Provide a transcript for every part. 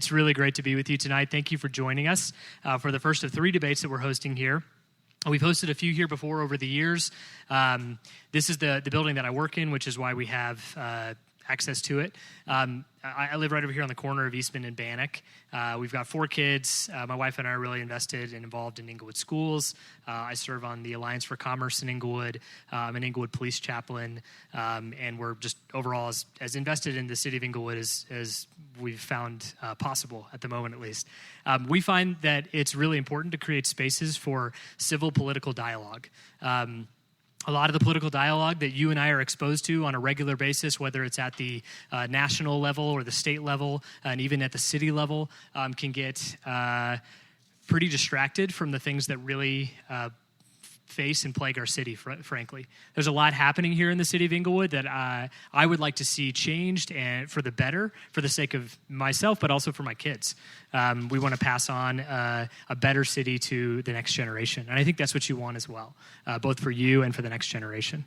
It's really great to be with you tonight. Thank you for joining us for the first of 3 debates that we're hosting here. We've hosted a few here before over the years. This is the building that I work in, which is why we have access to it. I live right over here on the corner of Eastman and Bannock. We've got 4 kids. My wife and I are really invested and involved in Englewood schools. I serve on the Alliance for Commerce in Englewood. I'm an Englewood police chaplain, and we're just overall as invested in the city of Englewood as we've found possible at the moment, at least. We find that it's really important to create spaces for civil political dialogue. A lot of the political dialogue that you and I are exposed to on a regular basis, whether it's at the national level or the state level, and even at the city level, can get pretty distracted from the things that really face and plague our city, frankly. There's a lot happening here in the city of Englewood that I would like to see changed and for the better, for the sake of myself, but also for my kids. We want to pass on a better city to the next generation. And I think that's what you want as well, both for you and for the next generation.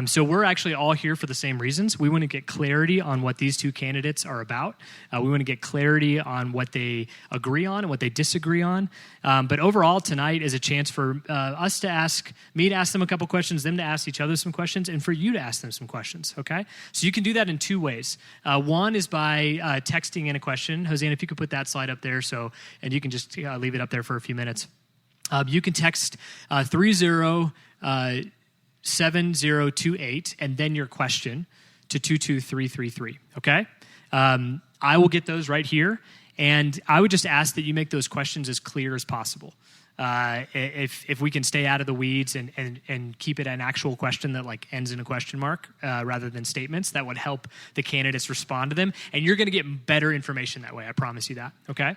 So we're actually all here for the same reasons. We want to get clarity on what these 2 candidates are about. We want to get clarity on what they agree on and what they disagree on. But overall, tonight is a chance for us to ask me to ask them a couple questions, them to ask each other some questions, and for you to ask them some questions, okay? So you can do that in 2 ways. One is by texting in a question. Hoseanna, if you could put that slide up there, and you can just leave it up there for a few minutes. You can text 307028 and then your question to 22333, okay? I will get those right here, and I would just ask that you make those questions as clear as possible. If we can stay out of the weeds and keep it an actual question that like ends in a question mark rather than statements, that would help the candidates respond to them. And you're going to get better information that way. I promise you that. Okay.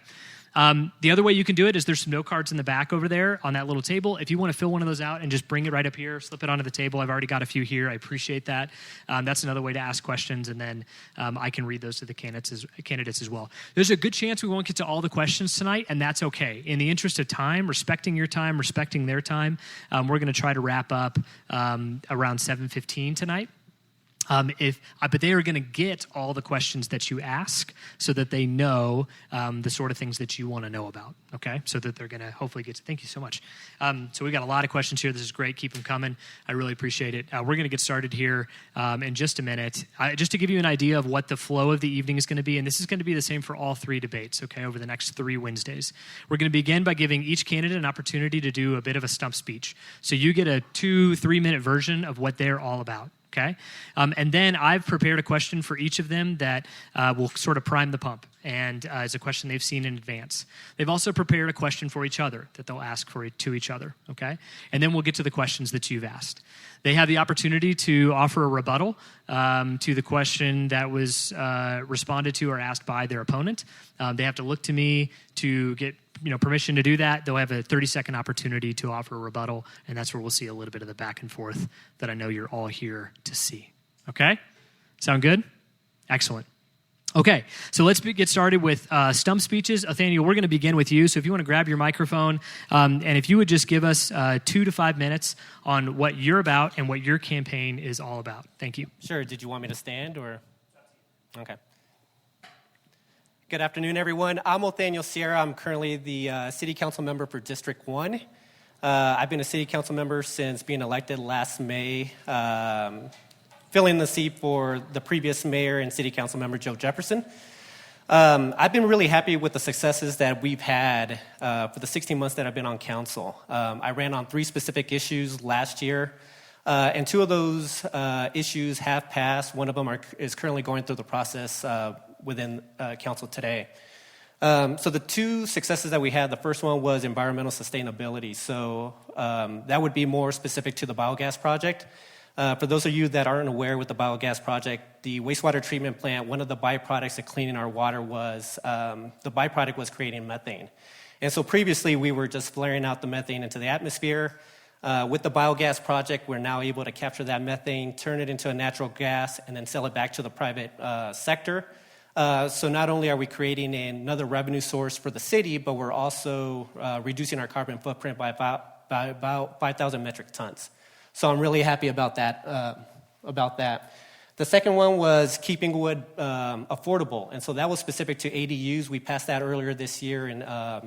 The other way you can do it is there's some note cards in the back over there on that little table. If you want to fill one of those out and just bring it right up here, slip it onto the table. I've already got a few here. I appreciate that. That's another way to ask questions, and then I can read those to the candidates as well. There's a good chance we won't get to all the questions tonight, and that's okay. In the interest of time, respecting your time, respecting their time, we're going to try to wrap up around 7:15 tonight. But they are going to get all the questions that you ask so that they know the sort of things that you want to know about, okay? So that they're going to hopefully get to, thank you so much. So we got a lot of questions here. This is great. Keep them coming. I really appreciate it. We're going to get started here in just a minute. Just to give you an idea of what the flow of the evening is going to be, and this is going to be the same for all 3 debates, okay, over the next 3 Wednesdays. We're going to begin by giving each candidate an opportunity to do a bit of a stump speech. So you get a 2-3 minute version of what they're all about. Okay, and then I've prepared a question for each of them that will sort of prime the pump, and it's a question they've seen in advance. They've also prepared a question for each other that they'll ask to each other, okay? And then we'll get to the questions that you've asked. They have the opportunity to offer a rebuttal to the question that was responded to or asked by their opponent. They have to look to me to get permission to do that. They'll have a 30-second opportunity to offer a rebuttal, and that's where we'll see a little bit of the back and forth that I know you're all here to see. Okay? Sound good? Excellent. Okay, so let's get started with stump speeches. Nathaniel, we're going to begin with you. So if you want to grab your microphone, and if you would just give us 2 to 5 minutes on what you're about and what your campaign is all about. Thank you. Sure. Did you want me to stand or? Okay. Good afternoon, everyone. I'm Nathaniel Sierra. I'm currently the City Council member for District 1. I've been a City Council member since being elected last May, filling the seat for the previous mayor and City Council member, Joe Jefferson. I've been really happy with the successes that we've had for the 16 months that I've been on council. I ran on 3 specific issues last year, and 2 of those issues have passed. One of them is currently going through the process within council today. So the 2 successes that we had, the first one was environmental sustainability. So that would be more specific to the biogas project. For those of you that aren't aware with the biogas project, the wastewater treatment plant, one of the byproducts of cleaning our water was, the byproduct was creating methane. And so previously we were just flaring out the methane into the atmosphere. With the biogas project, we're now able to capture that methane, turn it into a natural gas, and then sell it back to the private sector. So not only are we creating another revenue source for the city, but we're also reducing our carbon footprint by about 5,000 metric tons. So I'm really happy about that. The second one was keep Englewood affordable, and so that was specific to ADUs. We passed that earlier this year in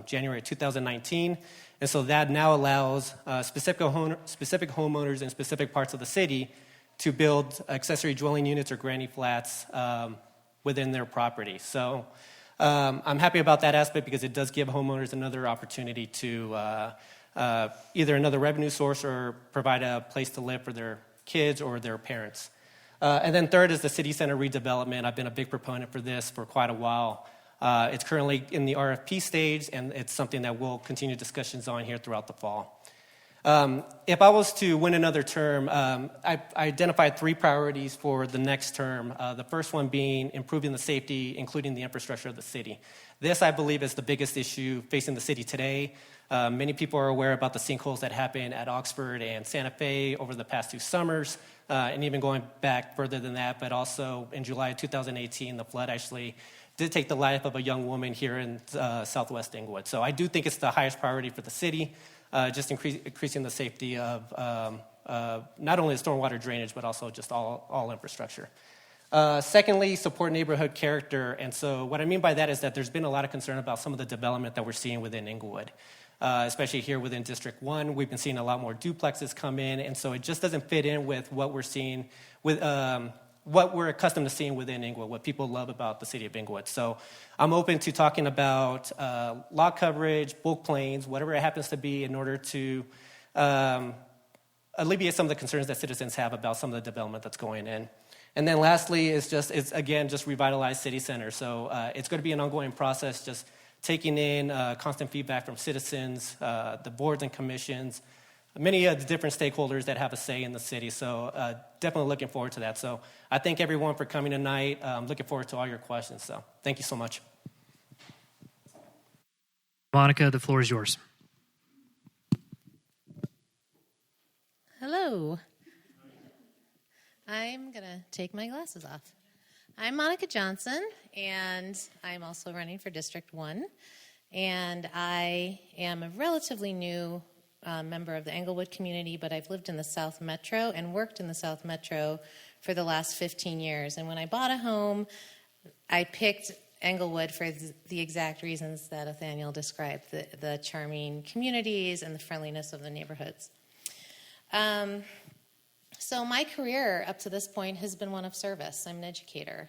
January 2019, and so that now allows specific homeowners in specific parts of the city to build accessory dwelling units or granny flats within their property. So I'm happy about that aspect because it does give homeowners another opportunity to either another revenue source or provide a place to live for their kids or their parents. And then third is the city center redevelopment. I've been a big proponent for this for quite a while. It's currently in the RFP stage, and it's something that we'll continue discussions on here throughout the fall. If I was to win another term, I identified 3 priorities for the next term. The first one being improving the safety, including the infrastructure of the city. This, I believe, is the biggest issue facing the city today. Many people are aware about the sinkholes that happened at Oxford and Santa Fe over the past 2 summers, and even going back further than that, but also in July of 2018, the flood actually did take the life of a young woman here in southwest Englewood. So I do think it's the highest priority for the city, just increasing the safety of not only the stormwater drainage, but also just all infrastructure. Secondly, support neighborhood character. And so what I mean by that is that there's been a lot of concern about some of the development that we're seeing within Englewood. Especially here within District 1, we've been seeing a lot more duplexes come in, and so it just doesn't fit in with what we're seeing, with what we're accustomed to seeing within Englewood, what people love about the city of Englewood. So I'm open to talking about lot coverage, bulk planes, whatever it happens to be in order to alleviate some of the concerns that citizens have about some of the development that's going in. And then lastly is just revitalize city center. So it's going to be an ongoing process, just taking in constant feedback from citizens, the boards and commissions, many of the different stakeholders that have a say in the city. So definitely looking forward to that. So I thank everyone for coming tonight. Looking forward to all your questions. So thank you so much. Monica, the floor is yours. Hello. I'm going to take my glasses off. I'm Monica Johnson, and I'm also running for District 1. And I am a relatively new member of the Englewood community, but I've lived in the South Metro and worked in the South Metro for the last 15 years. And when I bought a home, I picked Englewood for the exact reasons that Nathaniel described, the charming communities and the friendliness of the neighborhoods. So my career up to this point has been one of service. I'm an educator,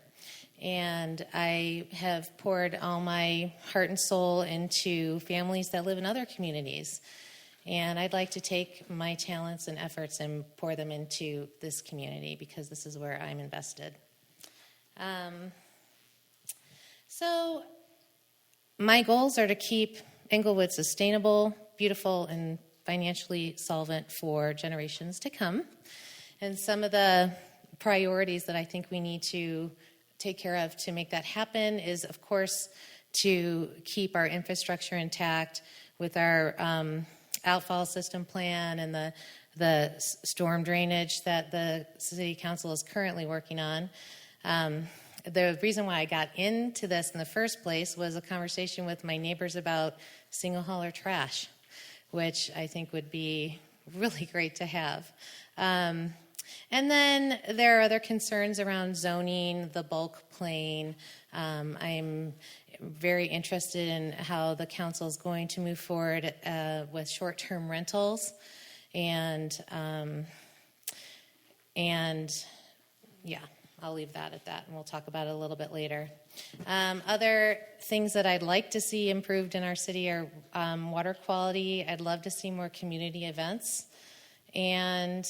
and I have poured all my heart and soul into families that live in other communities. And I'd like to take my talents and efforts and pour them into this community because this is where I'm invested. So my goals are to keep Englewood sustainable, beautiful, and financially solvent for generations to come. And some of the priorities that I think we need to take care of to make that happen is, of course, to keep our infrastructure intact with our outfall system plan and the storm drainage that the City Council is currently working on. The reason why I got into this in the first place was a conversation with my neighbors about single hauler trash, which I think would be really great to have. And then there are other concerns around zoning, the bulk plane. I'm very interested in how the council is going to move forward with short-term rentals. And yeah, I'll leave that at that, and we'll talk about it a little bit later. Other things that I'd like to see improved in our city are water quality. I'd love to see more community events. And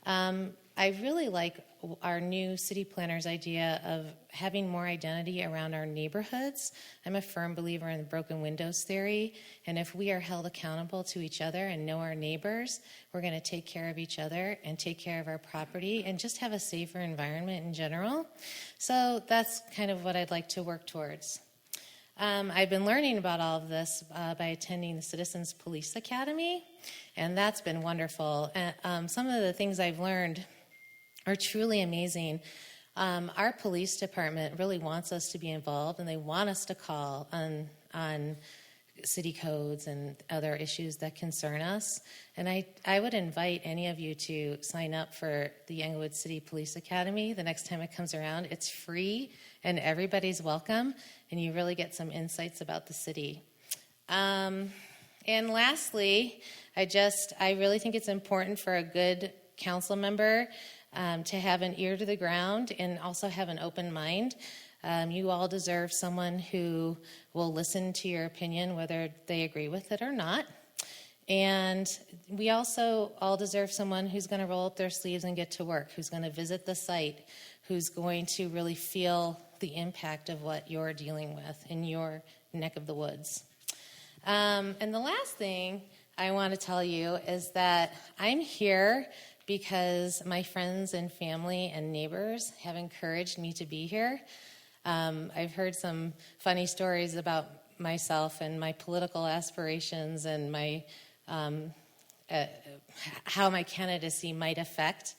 I really like our new city planner's idea of having more identity around our neighborhoods. I'm a firm believer in the broken windows theory, and if we are held accountable to each other and know our neighbors, we're going to take care of each other and take care of our property and just have a safer environment in general. So that's kind of what I'd like to work towards. I've been learning about all of this by attending the Citizens Police Academy, and that's been wonderful. Some of the things I've learned are truly amazing. Our police department really wants us to be involved, and they want us to call on city codes and other issues that concern us. And I would invite any of you to sign up for the Englewood City Police Academy the next time it comes around. It's free and everybody's welcome, and you really get some insights about the city. And lastly, I really think it's important for a good council member to have an ear to the ground and also have an open mind. You all deserve someone who will listen to your opinion, whether they agree with it or not. And we also all deserve someone who's going to roll up their sleeves and get to work, who's going to visit the site, who's going to really feel the impact of what you're dealing with in your neck of the woods. And the last thing I want to tell you is that I'm here because my friends and family and neighbors have encouraged me to be here. I've heard some funny stories about myself and my political aspirations and my how my candidacy might affect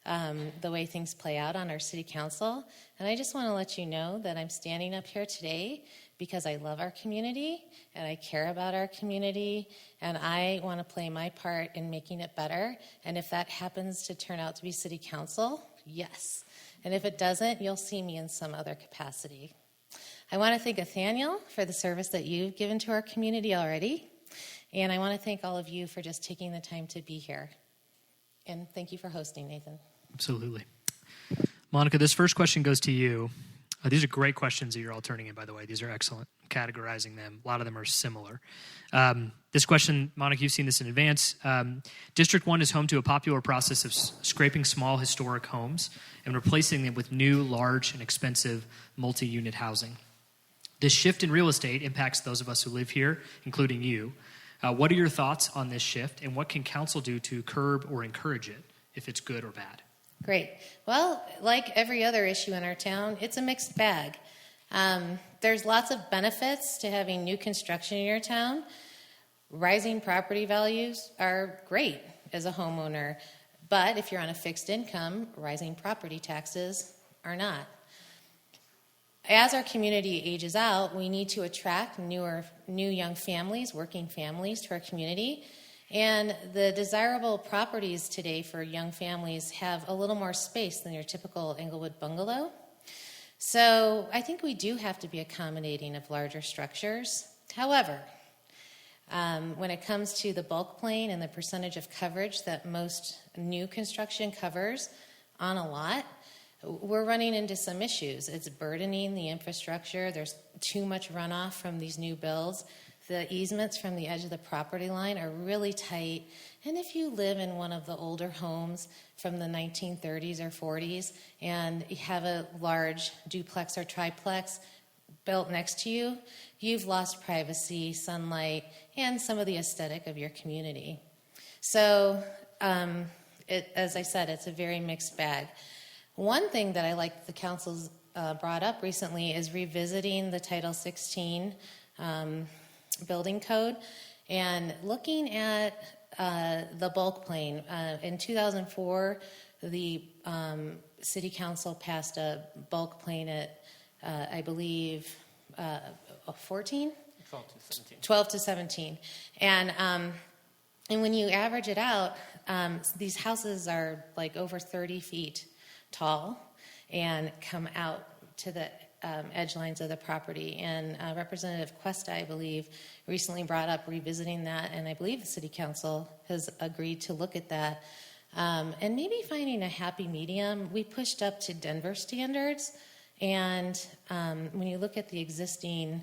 the way things play out on our city council. And I just want to let you know that I'm standing up here today because I love our community and I care about our community and I want to play my part in making it better. And if that happens to turn out to be city council, yes. And if it doesn't, you'll see me in some other capacity. I want to thank Nathaniel for the service that you've given to our community already. And I want to thank all of you for just taking the time to be here. And thank you for hosting, Nathan. Absolutely. Monica, this first question goes to you. These are great questions that you're all turning in, by the way. These are excellent. Categorizing them. A lot of them are similar. This question, Monica, you've seen this in advance. District 1 is home to a popular process of scraping small historic homes and replacing them with new, large, and expensive multi-unit housing. This shift in real estate impacts those of us who live here, including you. What are your thoughts on this shift, and what can council do to curb or encourage it, if it's good or bad? Great. Well, like every other issue in our town, it's a mixed bag. There's lots of benefits to having new construction in your town. Rising property values are great as a homeowner, but if you're on a fixed income, rising property taxes are not. As our community ages out, we need to attract new young families, working families to our community. And the desirable properties today for young families have a little more space than your typical Englewood bungalow. So I think we do have to be accommodating of larger structures. However, when it comes to the bulk plane and the percentage of coverage that most new construction covers on a lot, we're running into some issues. It's burdening the infrastructure. There's too much runoff from these new builds. The easements from the edge of the property line are really tight. And if you live in one of the older homes from the 1930s or 40s and you have a large duplex or triplex built next to you, you've lost privacy, sunlight, and some of the aesthetic of your community. So, as I said, it's a very mixed bag. One thing that I like the council's brought up recently is revisiting the Title 16 building code and looking at the bulk plane. In 2004, the city council passed a bulk plane at, I believe, 14? 12 to 17. And when you average it out, these houses are like over 30 feet tall and come out to the edge lines of the property. And Representative Cuesta, I believe, recently brought up revisiting that, and I believe the City Council has agreed to look at that. And maybe finding a happy medium. We pushed up to Denver standards, and when you look at the existing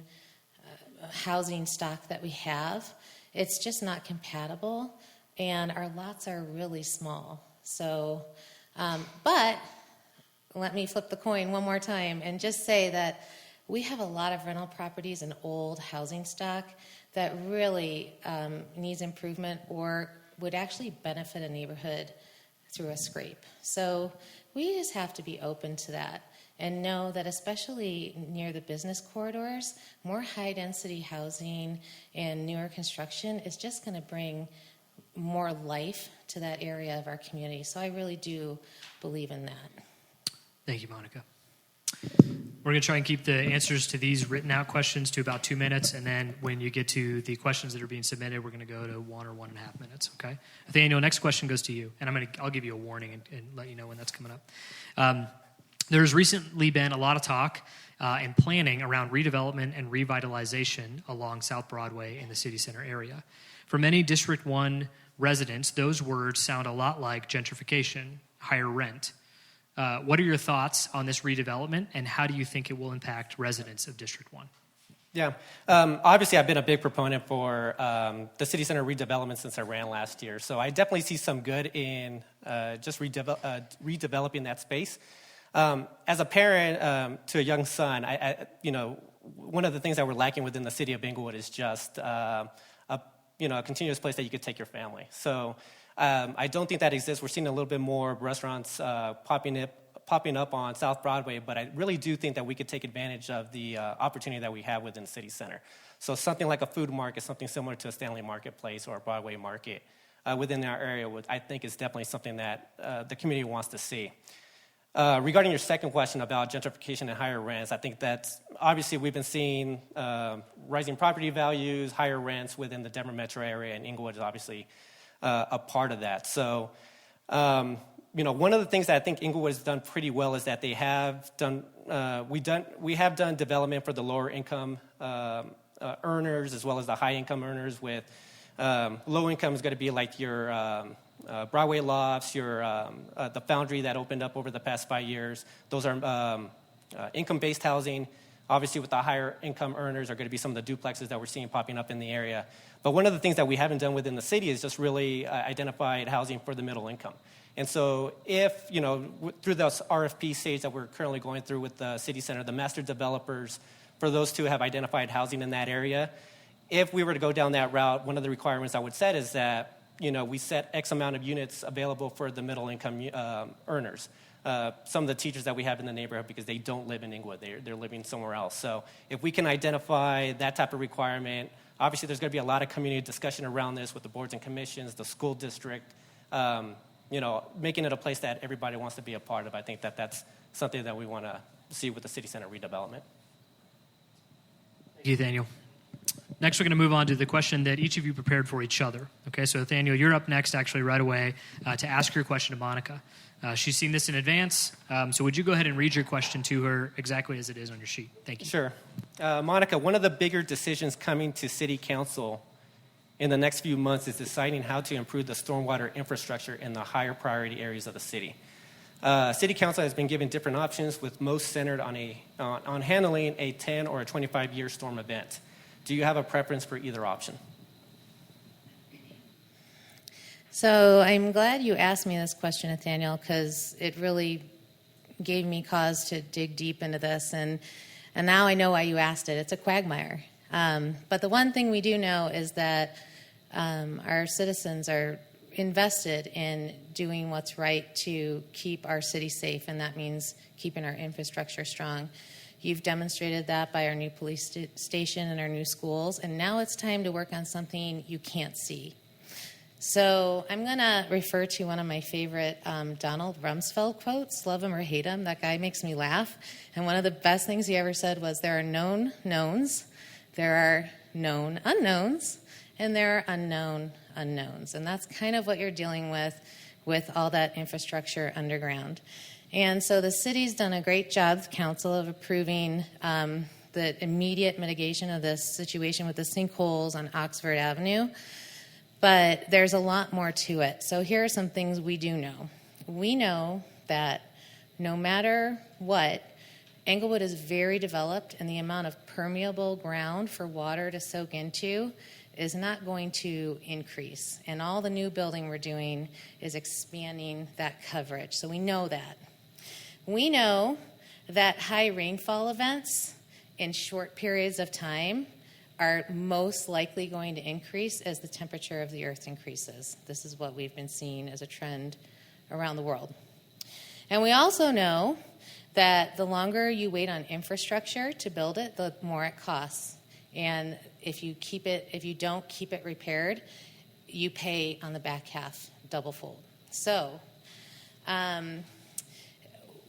housing stock that we have, it's just not compatible, and our lots are really small. So, but let me flip the coin one more time and just say that we have a lot of rental properties and old housing stock that really needs improvement or would actually benefit a neighborhood through a scrape. So we just have to be open to that and know that especially near the business corridors, more high-density housing and newer construction is just going to bring more life to that area of our community. So I really do believe in that. Thank you, Monica. We're going to try and keep the answers to these written out questions to about 2 minutes, and then when you get to the questions that are being submitted, we're going to go to 1 or 1.5 minutes, okay? Nathaniel, next question goes to you, and I'll give you a warning and let you know when that's coming up. There's recently been a lot of talk and planning around redevelopment and revitalization along South Broadway in the city center area. For many District 1 residents, those words sound a lot like gentrification, higher rent. What are your thoughts on this redevelopment, and how do you think it will impact residents of District 1? Yeah. Obviously, I've been a big proponent for the city center redevelopment since I ran last year. So I definitely see some good in just redeveloping that space. As a parent to a young son, one of the things that we're lacking within the city of Englewood is just a continuous place that you could take your family. So I don't think that exists. We're seeing a little bit more restaurants popping up on South Broadway, but I really do think that we could take advantage of the opportunity that we have within the city center. So something like a food market, something similar to a Stanley Marketplace or a Broadway Market within our area, I think is definitely something that the community wants to see. Regarding your second question about gentrification and higher rents, I think that's obviously we've been seeing rising property values, higher rents within the Denver metro area, and Englewood is obviously a part of that. So, one of the things that I think Englewood has done pretty well is that they have done we have done development for the lower income earners as well as the high income earners. With low income is going to be like your Broadway lofts, your the Foundry that opened up over the past 5 years. Those are income-based housing. Obviously, with the higher income earners are going to be some of the duplexes that we're seeing popping up in the area. But one of the things that we haven't done within the city is just really identified housing for the middle income. And so if, through this RFP stage that we're currently going through with the city center, the master developers, for those two have identified housing in that area, if we were to go down that route, one of the requirements I would set is that, we set X amount of units available for the middle income earners. Some of the teachers that we have in the neighborhood, because they don't live in Englewood, they're living somewhere else. So if we can identify that type of requirement, obviously there's going to be a lot of community discussion around this with the boards and commissions, the school district, making it a place that everybody wants to be a part of. I think that that's something that we want to see with the city center redevelopment. Thank you, Nathaniel. Next, we're going to move on to the question that each of you prepared for each other. Okay, so Nathaniel, you're up next actually right away to ask your question to Monica. She's seen this in advance, so would you go ahead and read your question to her exactly as it is on your sheet? Thank you. Sure. Monica, one of the bigger decisions coming to City Council in the next few months is deciding how to improve the stormwater infrastructure in the higher priority areas of the city. City Council has been given different options, with most centered on handling a 10 or a 25-year storm event. Do you have a preference for either option? So I'm glad you asked me this question, Nathaniel, because it really gave me cause to dig deep into this, and now I know why you asked it. It's a quagmire. But the one thing we do know is that our citizens are invested in doing what's right to keep our city safe, and that means keeping our infrastructure strong. You've demonstrated that by our new police station and our new schools, and now it's time to work on something you can't see. So I'm going to refer to one of my favorite Donald Rumsfeld quotes, love him or hate him. That guy makes me laugh. And one of the best things he ever said was, there are known knowns, there are known unknowns, and there are unknown unknowns. And that's kind of what you're dealing with all that infrastructure underground. And so the city's done a great job, the council, of approving the immediate mitigation of this situation with the sinkholes on Oxford Avenue. But there's a lot more to it. So here are some things we do know. We know that no matter what, Englewood is very developed, and the amount of permeable ground for water to soak into is not going to increase. And all the new building we're doing is expanding that coverage. So we know that. We know that high rainfall events in short periods of time are most likely going to increase as the temperature of the earth increases. This is what we've been seeing as a trend around the world. And we also know that the longer you wait on infrastructure to build it, the more it costs. And if you don't keep it repaired, you pay on the back half double fold. So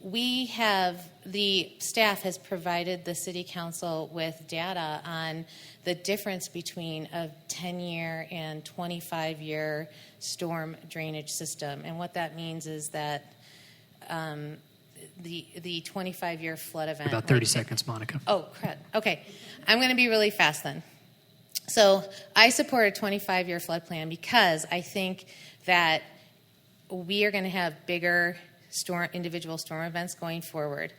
the staff has provided the city council with data on the difference between a 10-year and 25-year storm drainage system. And what that means is that the 25-year flood event... About 30 seconds, Monica. Oh, crud. Okay. I'm going to be really fast then. So I support a 25-year flood plan because I think that we are going to have bigger individual storm events going forward.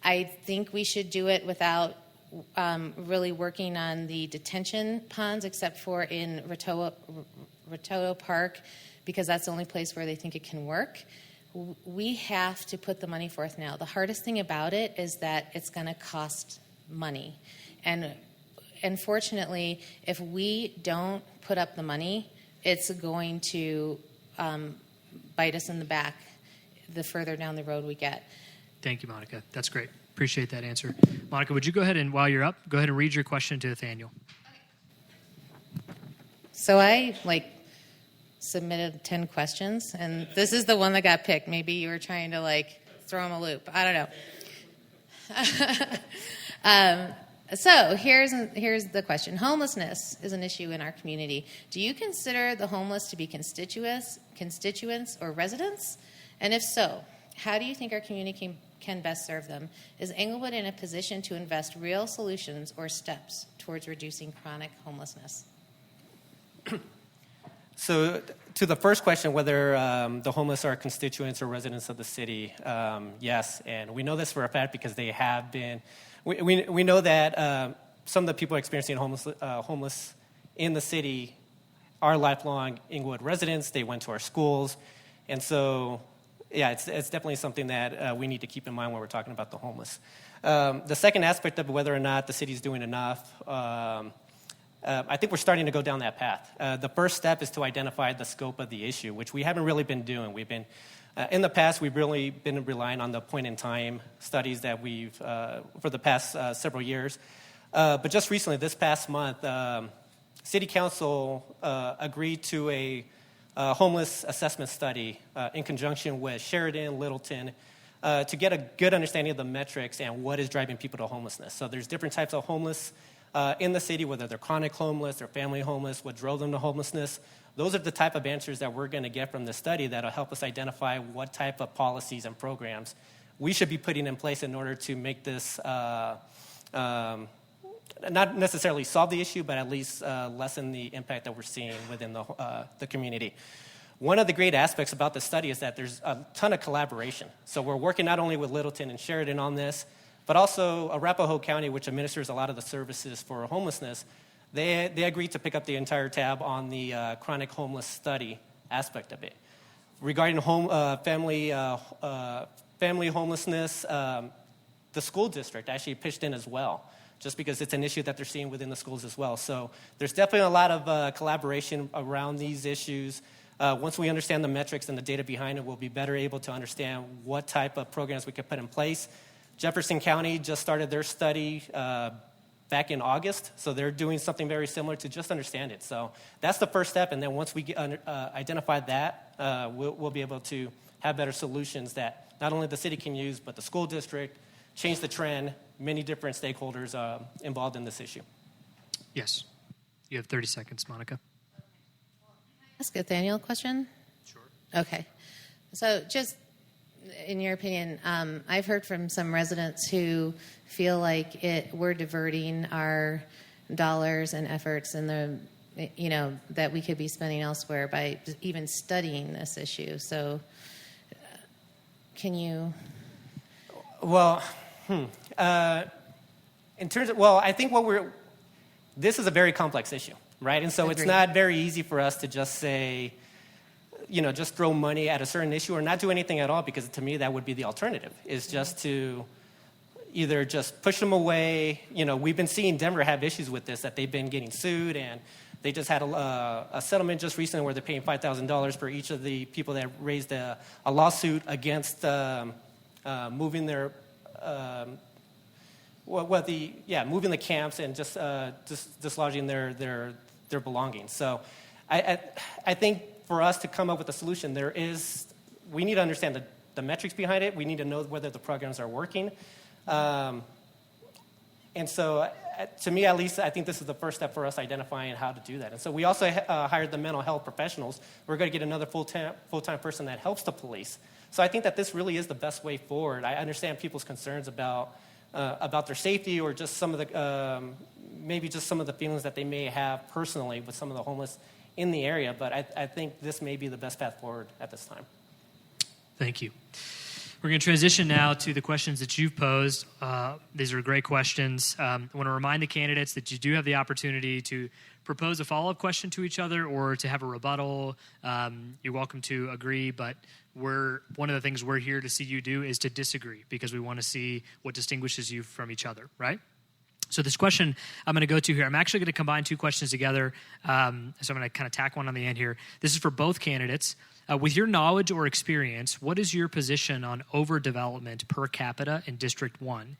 I think we should do it without really working on the detention ponds, except for in Rototo Park, because that's the only place where they think it can work. We have to put the money forth now. The hardest thing about it is that it's going to cost money. And unfortunately, if we don't put up the money, it's going to bite us in the back the further down the road we get. Thank you, Monica. That's great. Appreciate that answer. Monica, would you go ahead and, while you're up, go ahead and read your question to Nathaniel. So I, submitted 10 questions, and this is the one that got picked. Maybe you were trying to, throw him a loop. I don't know. So here's the question. Homelessness is an issue in our community. Do you consider the homeless to be constituents or residents? And if so, how do you think our community can best serve them? Is Englewood in a position to invest real solutions or steps towards reducing chronic homelessness? So to the first question, whether the homeless are constituents or residents of the city, yes. And we know this for a fact because they have been. We know that some of the people experiencing homeless in the city are lifelong Englewood residents. They went to our schools. And so, yeah, it's definitely something that we need to keep in mind when we're talking about the homeless. The second aspect of whether or not the city's doing enough, I think we're starting to go down that path. The first step is to identify the scope of the issue, which we haven't really been doing. We've been, in the past, we've really been relying on the point-in-time studies that we've, for the past several years. But just recently, this past month, City Council agreed to a homeless assessment study in conjunction with Sheridan, Littleton, to get a good understanding of the metrics and what is driving people to homelessness. So there's different types of homeless in the city, whether they're chronic homeless, they're family homeless, what drove them to homelessness. Those are the type of answers that we're going to get from this study that will help us identify what type of policies and programs we should be putting in place in order to make this not necessarily solve the issue, but at least lessen the impact that we're seeing within the community. One of the great aspects about this study is that there's a ton of collaboration. So we're working not only with Littleton and Sheridan on this, but also Arapahoe County, which administers a lot of the services for homelessness. They agreed to pick up the entire tab on the chronic homeless study aspect of it. Regarding family homelessness, the school district actually pitched in as well, just because it's an issue that they're seeing within the schools as well. So there's definitely a lot of collaboration around these issues. Once we understand the metrics and the data behind it, we'll be better able to understand what type of programs we could put in place. Jefferson County just started their study back in August, so they're doing something very similar to just understand it. So that's the first step, and then once we identify that, we'll be able to have better solutions that not only the city can use, but the school district, change the trend, many different stakeholders involved in this issue. Yes. You have 30 seconds, Monica. Ask Nathaniel a question? Sure. Okay. So just in your opinion, I've heard from some residents who feel like we're diverting our dollars and efforts and that we could be spending elsewhere by even studying this issue. So can you? Well, in terms of, I think this is a very complex issue, right? And so Agreed. It's not very easy for us to just say, just throw money at a certain issue or not do anything at all, because to me that would be the alternative, is just to either just push them away. We've been seeing Denver have issues with this, that they've been getting sued, and they just had a settlement just recently where they're paying $5,000 for each of the people that raised a lawsuit against moving their moving the camps and just dislodging their belongings. So I think for us to come up with a solution, we need to understand the metrics behind it. We need to know whether the programs are working. And so, to me at least, I think this is the first step for us identifying how to do that. And so we also hired the mental health professionals. We're going to get another full-time person that helps the police. So I think that this really is the best way forward. I understand people's concerns about their safety, or just some of the maybe just some of the feelings that they may have personally with some of the homeless in the area. But I think this may be the best path forward at this time. Thank you. We're going to transition now to the questions that you've posed. These are great questions. I want to remind the candidates that you do have the opportunity to propose a follow-up question to each other or to have a rebuttal. You're welcome to agree, but one of the things we're here to see you do is to disagree, because we want to see what distinguishes you from each other, right? So this question I'm going to go to here, I'm actually going to combine two questions together. So I'm going to kind of tack one on the end here. This is for both candidates. With your knowledge or experience, what is your position on overdevelopment per capita in District 1?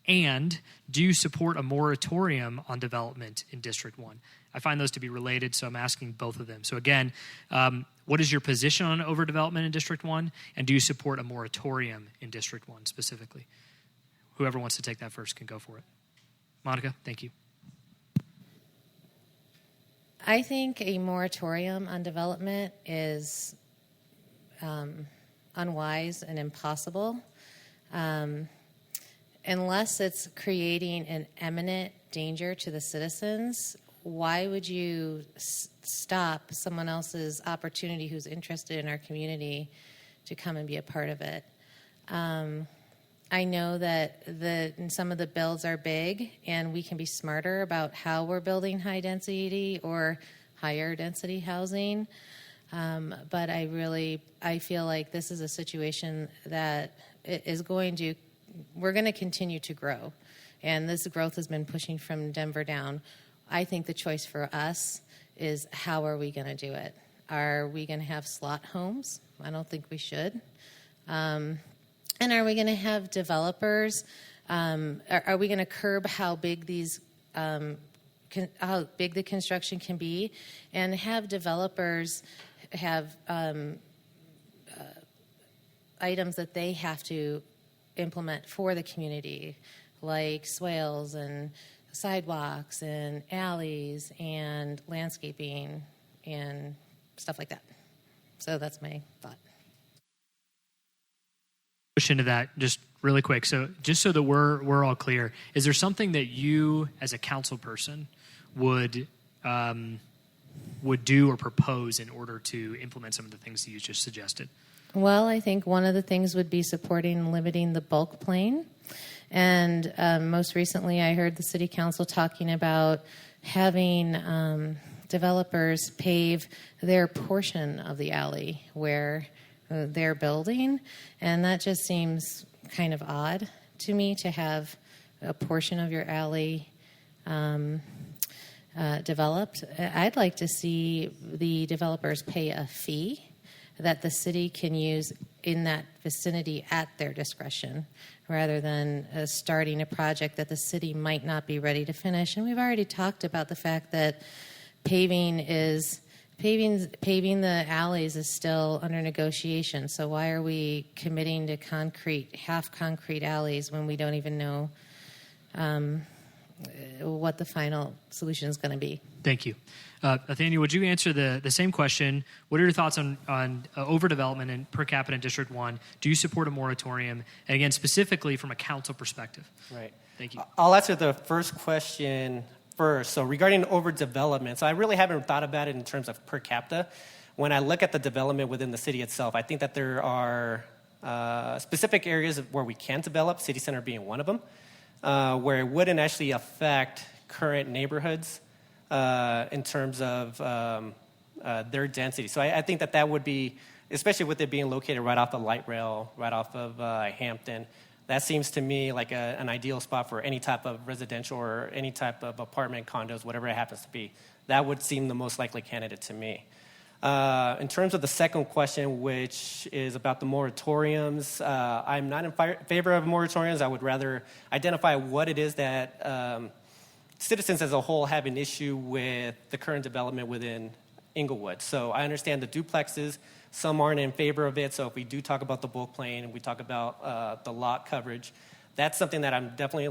And do you support a moratorium on development in District 1? I find those to be related, so I'm asking both of them. So again, what is your position on overdevelopment in District 1? And do you support a moratorium in District 1 specifically? Whoever wants to take that first can go for it. Monica, thank you. I think a moratorium on development is unwise and impossible. Unless it's creating an imminent danger to the citizens, why would you stop someone else's opportunity who's interested in our community to come and be a part of it? I know that some of the builds are big, and we can be smarter about how we're building high density or higher density housing. But I feel like this is a situation that we're going to continue to grow. And this growth has been pushing from Denver down. I think the choice for us is, how are we going to do it? Are we going to have slot homes? I don't think we should. And are we going to have developers? Are we going to curb how big how big the construction can be, and have developers have items that they have to implement for the community, like swales and sidewalks and alleys and landscaping and stuff like that. So that's my thought. Push into that just really quick. So just so that we're all clear, is there something that you as a council person would do or propose in order to implement some of the things that you just suggested? Well, I think one of the things would be supporting and limiting the bulk plane. And most recently, I heard the city council talking about having developers pave their portion of the alley where they're building. And that just seems kind of odd to me, to have a portion of your alley developed. I'd like to see the developers pay a fee that the city can use in that vicinity at their discretion, rather than starting a project that the city might not be ready to finish. And we've already talked about the fact that paving the alleys is still under negotiation. So why are we committing to half concrete alleys when we don't even know what the final solution is going to be? Thank you. Nathaniel, would you answer the same question? What are your thoughts on overdevelopment and per capita in District 1? Do you support a moratorium? And again, specifically from a council perspective. Right. Thank you. I'll answer the first question first. So regarding overdevelopment, so I really haven't thought about it in terms of per capita. When I look at the development within the city itself, I think that there are specific areas where we can develop, city center being one of them, where it wouldn't actually affect current neighborhoods in terms of their density. So I think that would be, especially with it being located right off the light rail, right off of Hampton, that seems to me like an ideal spot for any type of residential or any type of apartment, condos, whatever it happens to be. That would seem the most likely candidate to me. In terms of the second question, which is about the moratoriums, I'm not in favor of moratoriums. I would rather identify what it is that citizens as a whole have an issue with the current development within Englewood. So I understand the duplexes. Some aren't in favor of it. So if we do talk about the bulk plane and we talk about the lot coverage, that's something that I'm definitely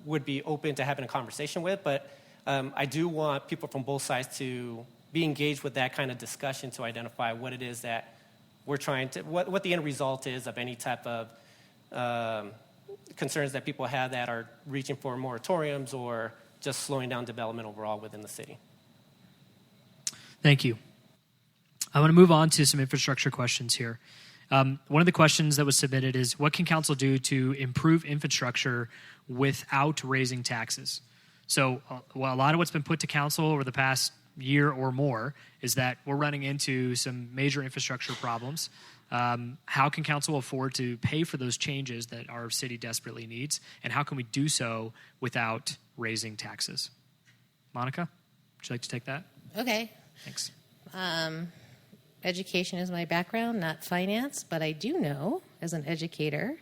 would be open to having a conversation with. But I do want people from both sides to be engaged with that kind of discussion to identify what it is that we're trying to, what the end result is of any type of concerns that people have that are reaching for moratoriums or just slowing down development overall within the city. Thank you. I want to move on to some infrastructure questions here. One of the questions that was submitted is, what can council do to improve infrastructure without raising taxes? So a lot of what's been put to council over the past year or more is that we're running into some major infrastructure problems. How can council afford to pay for those changes that our city desperately needs? And how can we do so without raising taxes? Monica, would you like to take that? Okay. Thanks. Education is my background, not finance, but I do know as an educator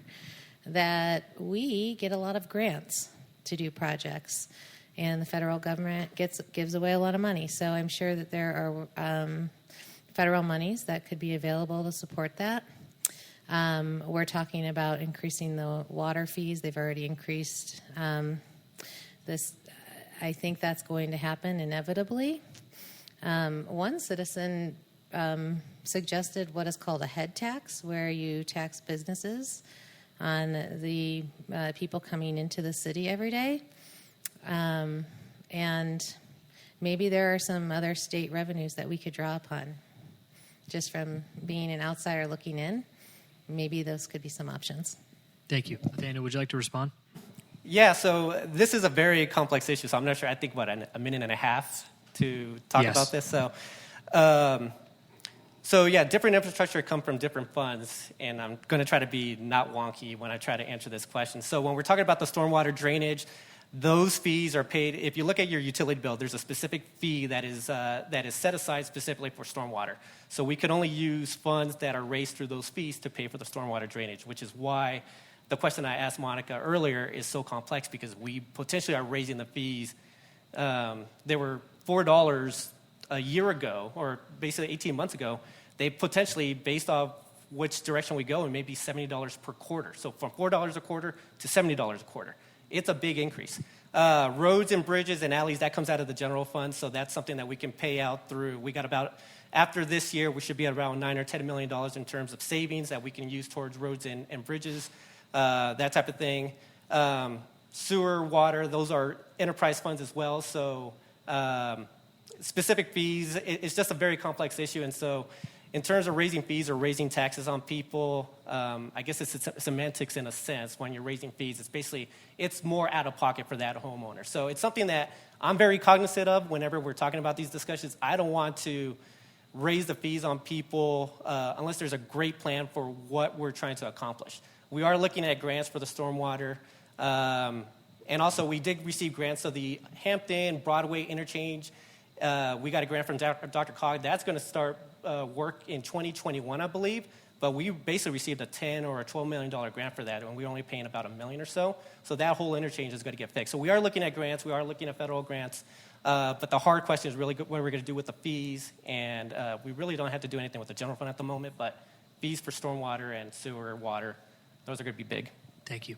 that we get a lot of grants to do projects, and the federal government gives away a lot of money. So I'm sure that there are federal monies that could be available to support that. We're talking about increasing the water fees. They've already increased this. I think that's going to happen inevitably. One citizen suggested what is called a head tax, where you tax businesses on the people coming into the city every day. And maybe there are some other state revenues that we could draw upon just from being an outsider looking in. Maybe those could be some options. Thank you. Nathaniel, would you like to respond? Yeah, so this is a very complex issue, so I'm not sure. I think, a minute and a half to talk about this. So yeah, different infrastructure come from different funds, and I'm going to try to be not wonky when I try to answer this question. So when we're talking about the stormwater drainage, those fees are paid. If you look at your utility bill, there's a specific fee that is set aside specifically for stormwater. So we can only use funds that are raised through those fees to pay for the stormwater drainage, which is why the question I asked Monica earlier is so complex, because we potentially are raising the fees. They were $4 a year ago, or basically 18 months ago. They potentially, based off which direction we go, it may be $70 per quarter. So from $4 a quarter to $70 a quarter. It's a big increase. Roads and bridges and alleys, that comes out of the general fund, so that's something that we can pay out through. We got after this year, we should be at around $9 or $10 million in terms of savings that we can use towards roads and bridges, that type of thing. Sewer, water, those are enterprise funds as well. So specific fees, it's just a very complex issue. And so in terms of raising fees or raising taxes on people, I guess it's semantics in a sense. When you're raising fees, it's more out of pocket for that homeowner. So it's something that I'm very cognizant of whenever we're talking about these discussions. I don't want to raise the fees on people unless there's a great plan for what we're trying to accomplish. We are looking at grants for the stormwater. And also, we did receive grants. So the Hampton Broadway interchange, we got a grant from Dr. Hoag. That's going to start work in 2021, I believe. But we basically received a $10 or a $12 million grant for that, and we're only paying about $1 million or so. So that whole interchange is going to get fixed. So we are looking at grants. We are looking at federal grants. But the hard question is really what we're going to do with the fees. And we really don't have to do anything with the general fund at the moment. But fees for stormwater and sewer, water, those are going to be big. Thank you.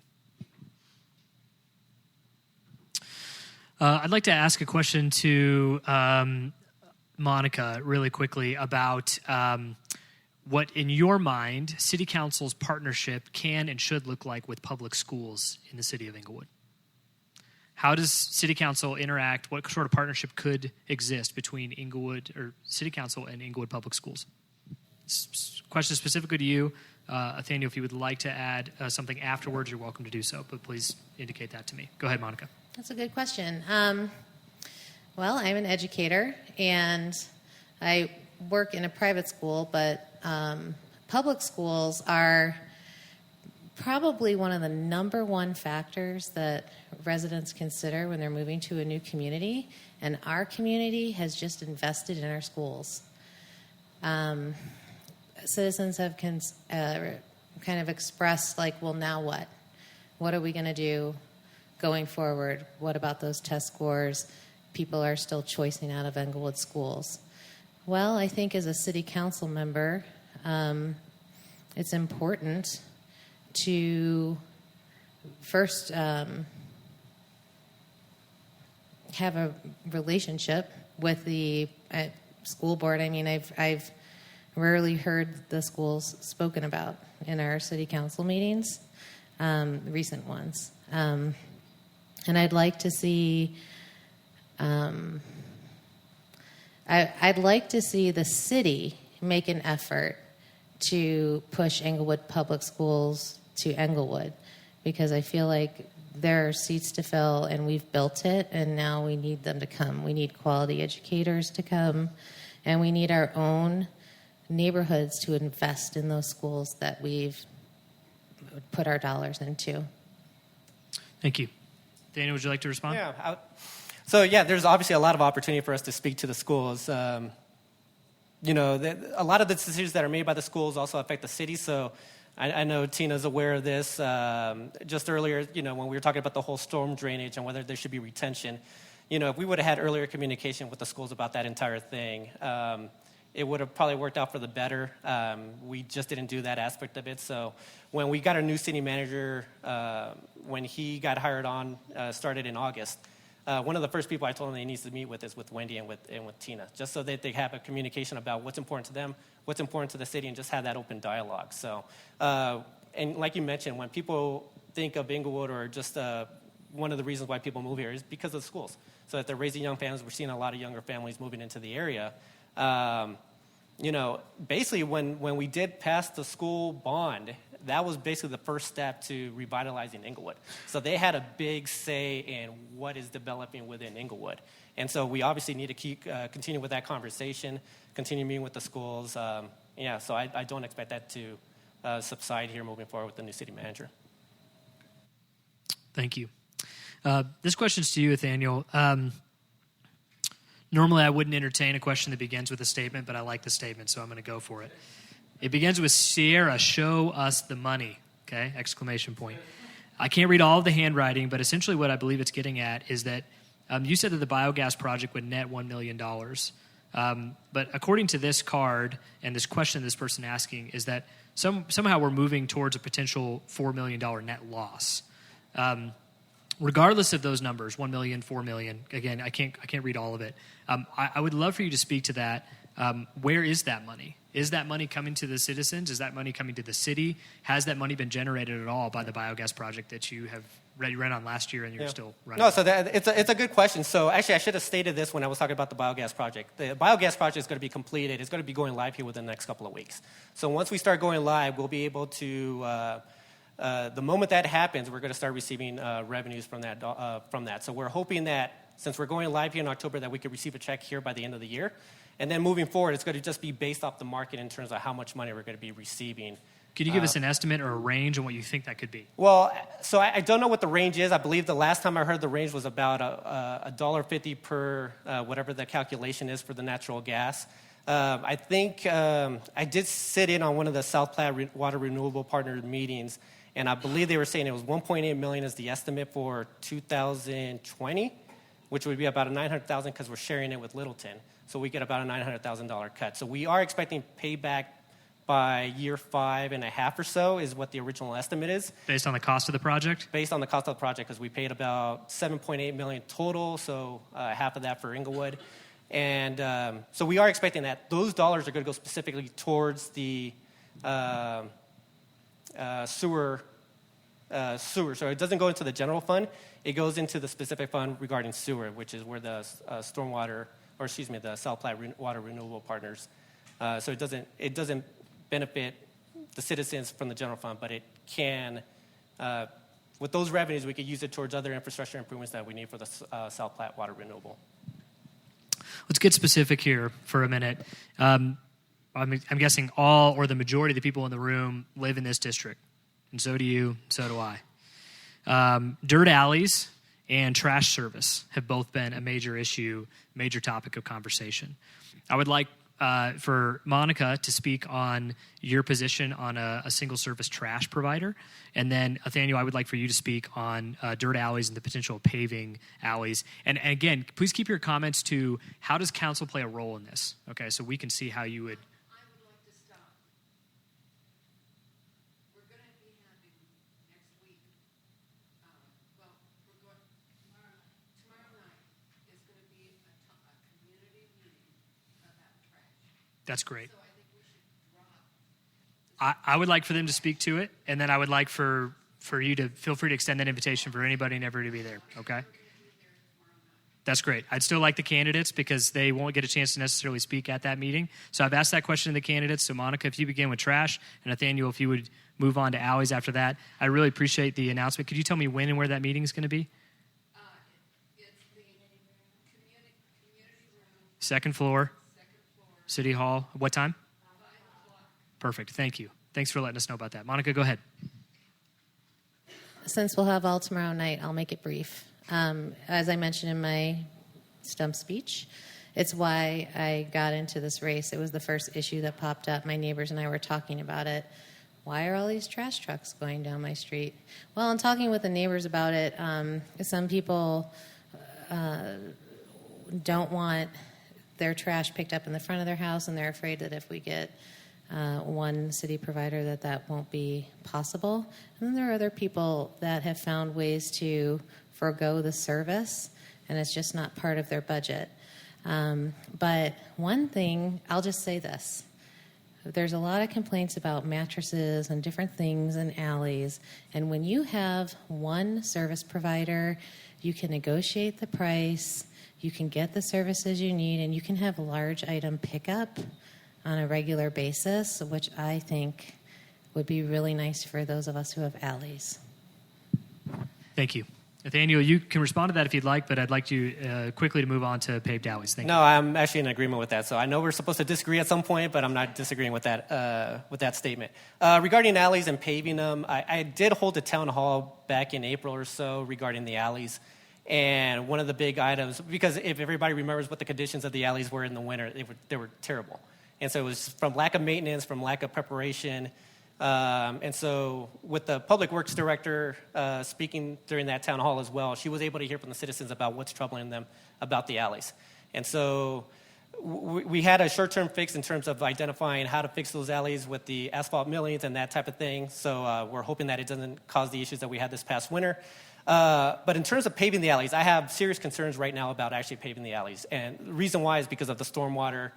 I'd like to ask a question to Monica really quickly about what, in your mind, City Council's partnership can and should look like with public schools in the city of Englewood. How does City Council interact? What sort of partnership could exist between Englewood or City Council and Englewood Public Schools? Question specifically to you. Nathaniel, if you would like to add something afterwards, you're welcome to do so, but please indicate that to me. Go ahead, Monica. That's a good question. Well, I'm an educator, and I work in a private school, but public schools are probably one of the number one factors that residents consider when they're moving to a new community, and our community has just invested in our schools. Citizens have kind of expressed, like, well, now what? What are we going to do going forward? What about those test scores? People are still choicing out of Englewood schools. Well, I think as a city council member, it's important to first have a relationship with the school board. I mean, I've rarely heard the schools spoken about in our city council meetings, recent ones. And I'd like to see I'd like to see the city make an effort to push Englewood Public Schools to Englewood, because I feel like there are seats to fill and we've built it, and now we need them to come. We need quality educators to come, and we need our own neighborhoods to invest in those schools that we've put our dollars into. Thank you. Daniel, would you like to respond? Yeah. There's obviously a lot of opportunity for us to speak to the schools. A lot of the decisions that are made by the schools also affect the city. So I know Tina's aware of this. Just earlier, when we were talking about the whole storm drainage and whether there should be retention, if we would have had earlier communication with the schools about that entire thing, it would have probably worked out for the better. We just didn't do that aspect of it. So when we got our new city manager, when he got hired on, started in August, one of the first people I told him he needs to meet with is with Wendy and with Tina, just so that they have a communication about what's important to them, what's important to the city, and just have that open dialogue. So, and like you mentioned, when people think of Englewood, or just one of the reasons why people move here is because of the schools. So that they're raising young families. We're seeing a lot of younger families moving into the area. Basically when we did pass the school bond, that was basically the first step to revitalizing Englewood. So they had a big say in what is developing within Englewood. And so we obviously need to continue with that conversation, continue meeting with the schools. So I don't expect that to subside here moving forward with the new city manager. Thank you. This question's to you, Nathaniel. Normally, I wouldn't entertain a question that begins with a statement, but I like the statement, so I'm going to go for it. It begins with, Sierra, show us the money, okay, exclamation point. I can't read all of the handwriting, but essentially what I believe it's getting at is that you said that the biogas project would net $1 million. But according to this card and this question this person asking is that somehow we're moving towards a potential $4 million net loss. Regardless of those numbers, 1 million, 4 million, again, I can't read all of it. I would love for you to speak to that. Where is that money? Is that money coming to the citizens? Is that money coming to the city? Has that money been generated at all by the biogas project that you ran on last year and you're still running? No, so it's a good question. So actually, I should have stated this when I was talking about the biogas project. The biogas project is going to be completed. It's going to be going live here within the next couple of weeks. So once we start going live, we'll be able to the moment that happens, we're going to start receiving revenues from that. So we're hoping that since we're going live here in October, that we could receive a check here by the end of the year. And then moving forward, it's going to just be based off the market in terms of how much money we're going to be receiving. Could you give us an estimate or a range on what you think that could be? Well, so I don't know what the range is. I believe the last time I heard the range was about $1.50 per whatever the calculation is for the natural gas. I think I did sit in on one of the South Platte Water Renewable Partner meetings, and I believe they were saying it was $1.8 million is the estimate for 2020, which would be about $900,000 because we're sharing it with Littleton. So we get about a $900,000 cut. So we are expecting payback by year 5.5 or so is what the original estimate is. Based on the cost of the project? Based on the cost of the project, because we paid about $7.8 million total, so half of that for Englewood. And so we are expecting that. Those dollars are going to go specifically towards the sewer. So it doesn't go into the general fund. It goes into the specific fund regarding sewer, which is where the the South Platte Water Renewable Partners. So it doesn't benefit the citizens from the general fund, but it can, with those revenues, we could use it towards other infrastructure improvements that we need for the South Platte Water Renewable. Let's get specific here for a minute. I'm guessing all or the majority of the people in the room live in this district, and so do you, so do I. Dirt alleys and trash service have both been a major issue, major topic of conversation. I would like for Monica to speak on your position on a single-service trash provider. And then, Nathaniel, I would like for you to speak on dirt alleys and the potential of paving alleys. And again, please keep your comments to how does council play a role in this? Okay, so we can see how you would. I would like to stop. We're going to be having next week, we're going, tomorrow night is going to be a community meeting about trash. That's great. So I think we should drop. I would like for them to speak to it, and then I would like for you to feel free to extend that invitation for anybody and everybody to be there, okay? That's great. I'd still like the candidates because they won't get a chance to necessarily speak at that meeting. So I've asked that question to the candidates. So Monica, if you begin with trash, and Nathaniel, if you would move on to alleys after that. I really appreciate the announcement. Could you tell me when and where that meeting is going to be? It's the community room, Second floor, second floor, City Hall. What time? 5 o'clock. Perfect. Thank you. Thanks for letting us know about that. Monica, go ahead. Since we'll have all tomorrow night, I'll make it brief. As I mentioned in my stump speech, it's why I got into this race. It was the first issue that popped up. My neighbors and I were talking about it. Why are all these trash trucks going down my street? Well, in talking with the neighbors about it, some people don't want their trash picked up in the front of their house, and they're afraid that if we get one city provider that won't be possible. And then there are other people that have found ways to forego the service, and it's just not part of their budget. But one thing, I'll just say this. There's a lot of complaints about mattresses and different things in alleys, and when you have one service provider, you can negotiate the price, you can get the services you need, and you can have large item pickup on a regular basis, which I think would be really nice for those of us who have alleys. Thank you. Nathaniel, you can respond to that if you'd like, but I'd like you quickly to move on to paved alleys. Thank you. No, I'm actually in agreement with that. So I know we're supposed to disagree at some point, but I'm not disagreeing with that statement. Regarding alleys and paving them, I did hold a town hall back in April or so regarding the alleys. And one of the big items, because if everybody remembers what the conditions of the alleys were in the winter, they were terrible. And so it was from lack of maintenance, from lack of preparation. And so with the public works director speaking during that town hall as well, she was able to hear from the citizens about what's troubling them about the alleys. And so we had a short-term fix in terms of identifying how to fix those alleys with the asphalt millings and that type of thing. So we're hoping that it doesn't cause the issues that we had this past winter. But in terms of paving the alleys, I have serious concerns right now about actually paving the alleys. And the reason why is because of the stormwater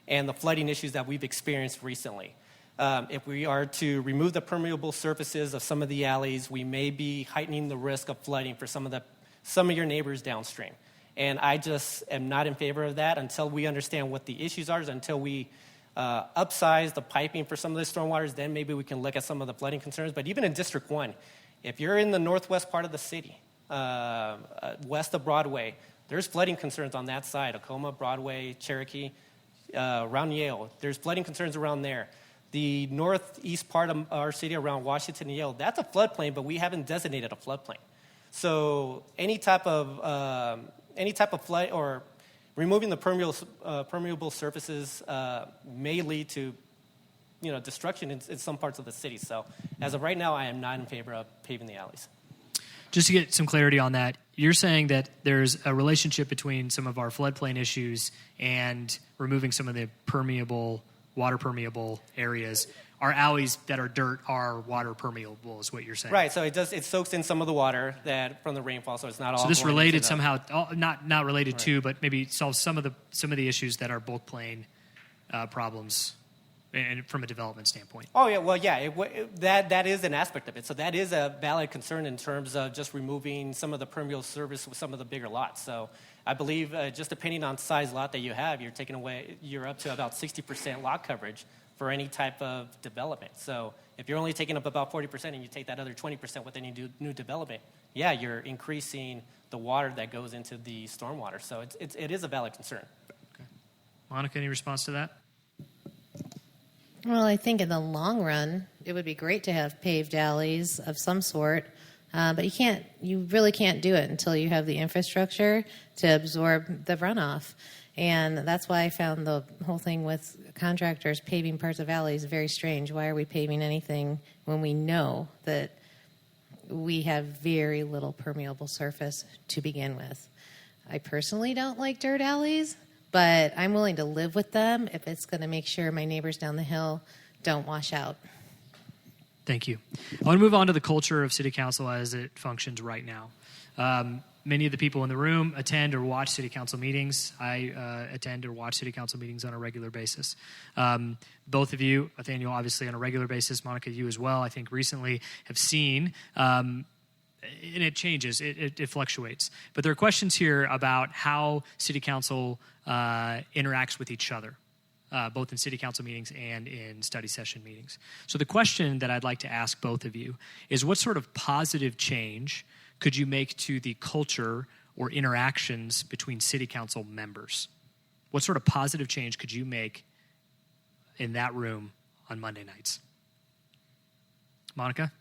and the flooding issues that we've experienced recently. If we are to remove the permeable surfaces of some of the alleys, we may be heightening the risk of flooding for some of your neighbors downstream. And I just am not in favor of that until we understand what the issues are, until we upsize the piping for some of the stormwaters, then maybe we can look at some of the flooding concerns. But even in District 1, if you're in the northwest part of the city, west of Broadway, there's flooding concerns on that side, Tacoma, Broadway, Cherokee, around Yale. There's flooding concerns around there. The northeast part of our city around Washington and Yale, that's a floodplain, but we haven't designated a floodplain. So any type of flood or removing the permeable surfaces may lead to destruction in some parts of the city. So as of right now, I am not in favor of paving the alleys. Just to get some clarity on that, you're saying that there's a relationship between some of our floodplain issues and removing some of the water permeable areas. Our alleys that are dirt are water permeable, is what you're saying. Right. So it soaks in some of the water from the rainfall. So it's not all. So this going related into somehow, not related right. to, but maybe solves some of the issues that are bulk plane problems, and from a development standpoint. Oh yeah, well yeah, that is an aspect of it. So that is a valid concern in terms of just removing some of the permeable surface with some of the bigger lots. So I believe just depending on size lot that you have, you're up to about 60% lot coverage for any type of development. So if you're only taking up about 40% and you take that other 20% with any new development, yeah, you're increasing the water that goes into the stormwater. So it is a valid concern. Okay. Monica, any response to that? Well, I think in the long run, it would be great to have paved alleys of some sort, but you really can't do it until you have the infrastructure to absorb the runoff. And that's why I found the whole thing with contractors paving parts of alleys very strange. Why are we paving anything when we know that we have very little permeable surface to begin with? I personally don't like dirt alleys, but I'm willing to live with them if it's going to make sure my neighbors down the hill don't wash out. Thank you. I want to move on to the culture of City Council as it functions right now. Many of the people in the room attend or watch City Council meetings. I attend or watch City Council meetings on a regular basis. Both of you, Nathaniel, obviously on a regular basis, Monica, you as well, I think recently have seen, and it changes, it fluctuates. But there are questions here about how City Council interacts with each other, both in City Council meetings and in study session meetings. So the question that I'd like to ask both of you is, what sort of positive change could you make to the culture or interactions between City Council members? What sort of positive change could you make in that room on Monday nights? Monica?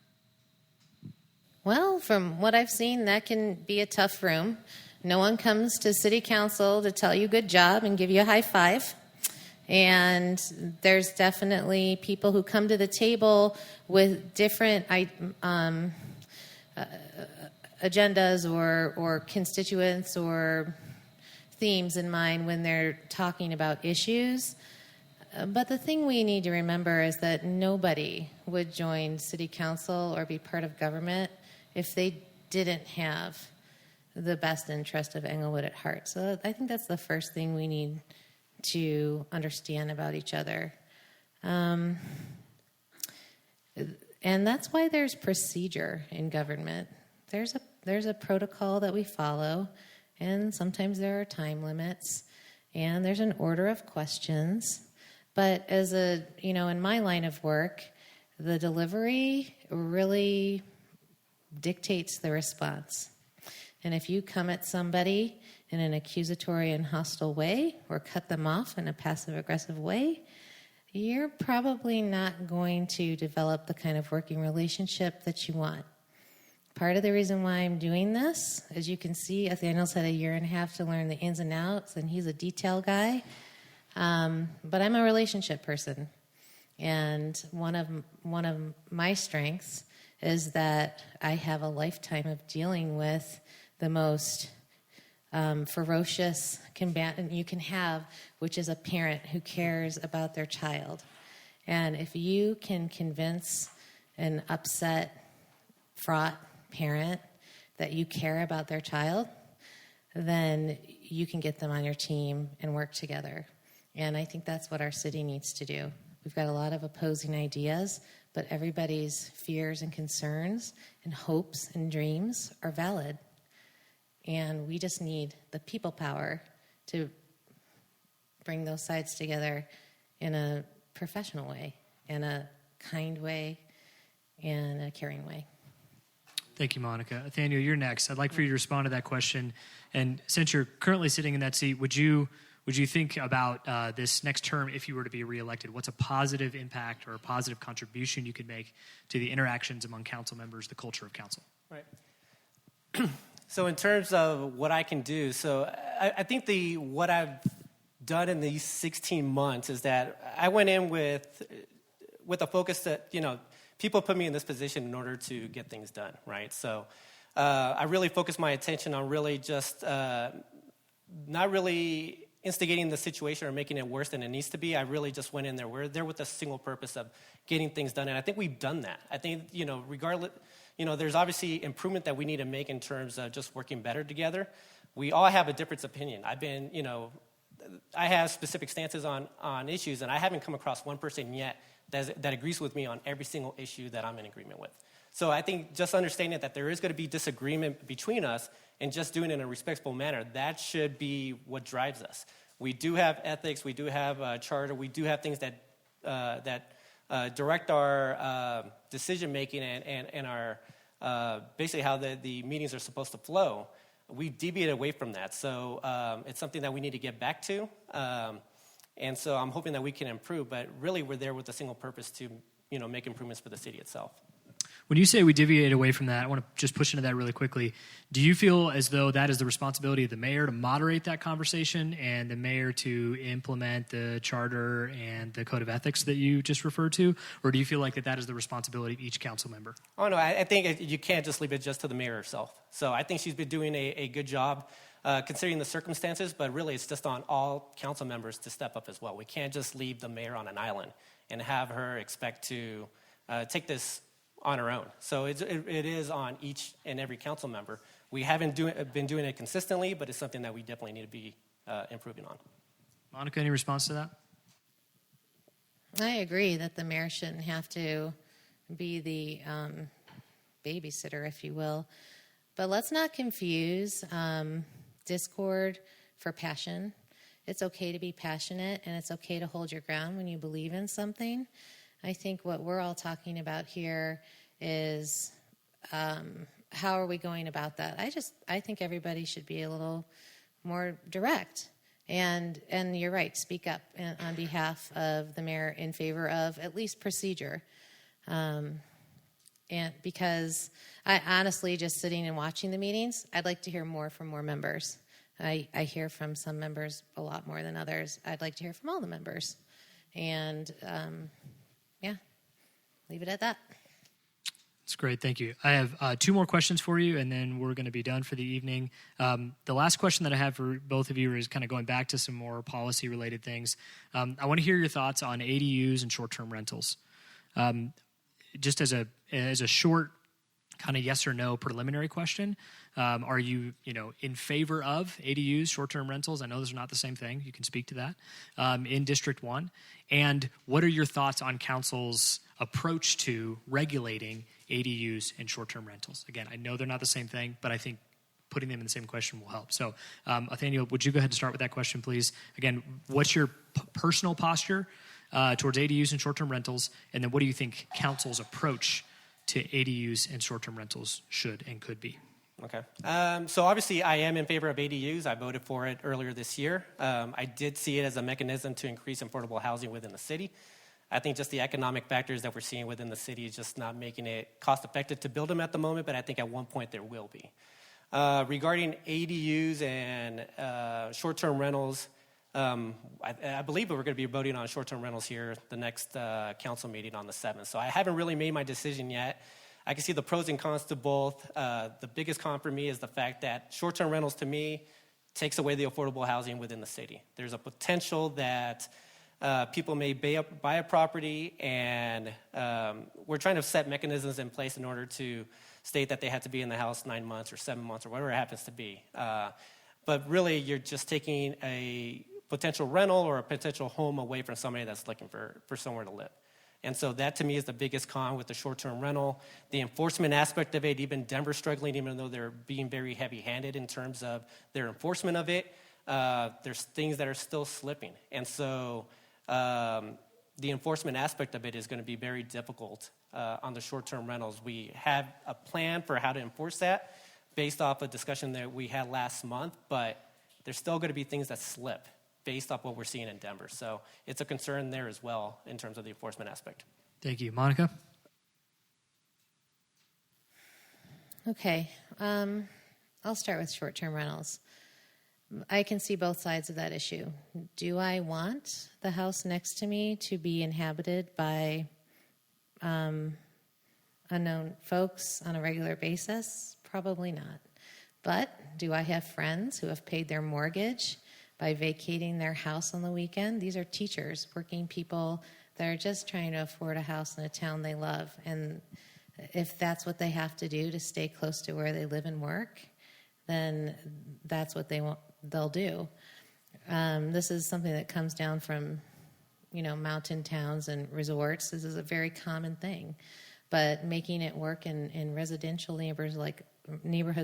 Well, from what I've seen, that can be a tough room. No one comes to City Council to tell you good job and give you a high five. And there's definitely people who come to the table with different agendas or constituents or themes in mind when they're talking about issues. But the thing we need to remember is that nobody would join City Council or be part of government if they didn't have the best interest of Englewood at heart. So I think that's the first thing we need to understand about each other. And that's why there's procedure in government. There's a protocol that we follow, and sometimes there are time limits, and there's an order of questions. But in my line of work, the delivery really dictates the response. And if you come at somebody in an accusatory and hostile way, or cut them off in a passive-aggressive way, you're probably not going to develop the kind of working relationship that you want. Part of the reason why I'm doing this, as you can see, Nathaniel's had 1.5 years to learn the ins and outs, and he's a detail guy. But I'm a relationship person. And one of my strengths is that I have a lifetime of dealing with the most ferocious combatant you can have, which is a parent who cares about their child. And if you can convince an upset, fraught parent that you care about their child, then you can get them on your team and work together. And I think that's what our city needs to do. We've got a lot of opposing ideas, but everybody's fears and concerns and hopes and dreams are valid. And we just need the people power to bring those sides together in a professional way, in a kind way, and a caring way. Thank you, Monica. Nathaniel, you're next. I'd like for you to respond to that question. And since you're currently sitting in that seat, would you think about this next term if you were to be reelected? What's a positive impact or a positive contribution you could make to the interactions among council members, the culture of council? Right. So in terms of what I can do, so I think what I've done in these 16 months is that I went in with a focus that, people put me in this position in order to get things done, right? So I really focused my attention on really just not really instigating the situation or making it worse than it needs to be. I really just went in there. We're there with a single purpose of getting things done, and I think we've done that. I think, regardless, there's obviously improvement that we need to make in terms of just working better together. We all have a different opinion. I have specific stances on issues, and I haven't come across one person yet that agrees with me on every single issue that I'm in agreement with. So I think just understanding that there is going to be disagreement between us and just doing it in a respectful manner, that should be what drives us. We do have ethics, we do have a charter, we do have things that direct our decision-making and our basically how the meetings are supposed to flow. We've deviated away from that. So it's something that we need to get back to. And so I'm hoping that we can improve, but really we're there with a single purpose to, make improvements for the city itself. When you say we deviate away from that, I want to just push into that really quickly. Do you feel as though that is the responsibility of the mayor to moderate that conversation and the mayor to implement the charter and the code of ethics that you just referred to? Or do you feel like that is the responsibility of each council member? Oh, no, I think you can't just leave it just to the mayor herself. So I think she's been doing a good job considering the circumstances, but really it's just on all council members to step up as well. We can't just leave the mayor on an island and have her expect to take this on her own. So it is on each and every council member. We haven't been doing it consistently, but it's something that we definitely need to be improving on. Monica, any response to that? I agree that the mayor shouldn't have to be the babysitter, if you will. But let's not confuse discord for passion. It's okay to be passionate, and it's okay to hold your ground when you believe in something. I think what we're all talking about here is how are we going about that? I think everybody should be a little more direct. And you're right, speak up on behalf of the mayor in favor of at least procedure. And because I honestly, just sitting and watching the meetings, I'd like to hear more from more members. I hear from some members a lot more than others. I'd like to hear from all the members. And leave it at that. That's great. Thank you. I have 2 more questions for you, and then we're going to be done for the evening. The last question that I have for both of you is kind of going back to some more policy-related things. I want to hear your thoughts on ADUs and short-term rentals. Just as a short kind of yes or no preliminary question, are you in favor of ADUs, short-term rentals? I know those are not the same thing. You can speak to that in District 1. And what are your thoughts on council's approach to regulating ADUs and short-term rentals? Again, I know they're not the same thing, but I think putting them in the same question will help. So, Nathaniel, would you go ahead and start with that question, please? Again, what's your personal posture towards ADUs and short-term rentals? And then what do you think council's approach to ADUs and short-term rentals should and could be? Okay. So obviously I am in favor of ADUs. I voted for it earlier this year. I did see it as a mechanism to increase affordable housing within the city. I think just the economic factors that we're seeing within the city is just not making it cost-effective to build them at the moment, but I think at one point there will be. Regarding ADUs and short-term rentals, I believe we're going to be voting on short-term rentals here the next council meeting on the 7th. So I haven't really made my decision yet. I can see the pros and cons to both. The biggest con for me is the fact that short-term rentals, to me, takes away the affordable housing within the city. There's a potential that people may buy a property, and we're trying to set mechanisms in place in order to state that they have to be in the house 9 months or 7 months or whatever it happens to be. But really, you're just taking a potential rental or a potential home away from somebody that's looking for somewhere to live. And so that, to me, is the biggest con with the short-term rental. The enforcement aspect of it, even Denver's struggling, even though they're being very heavy-handed in terms of their enforcement of it, there's things that are still slipping. And so the enforcement aspect of it is going to be very difficult on the short-term rentals. We have a plan for how to enforce that based off a discussion that we had last month, but there's still going to be things that slip based off what we're seeing in Denver. So it's a concern there as well in terms of the enforcement aspect. Thank you. Monica? Okay. I'll start with short-term rentals. I can see both sides of that issue. Do I want the house next to me to be inhabited by unknown folks on a regular basis? Probably not. But do I have friends who have paid their mortgage by vacating their house on the weekend? These are teachers, working people that are just trying to afford a house in a town they love. And if that's what they have to do to stay close to where they live and work, then that's what they'll do. This is something that comes down from, mountain towns and resorts. This is a very common thing. But making it work in residential neighborhoods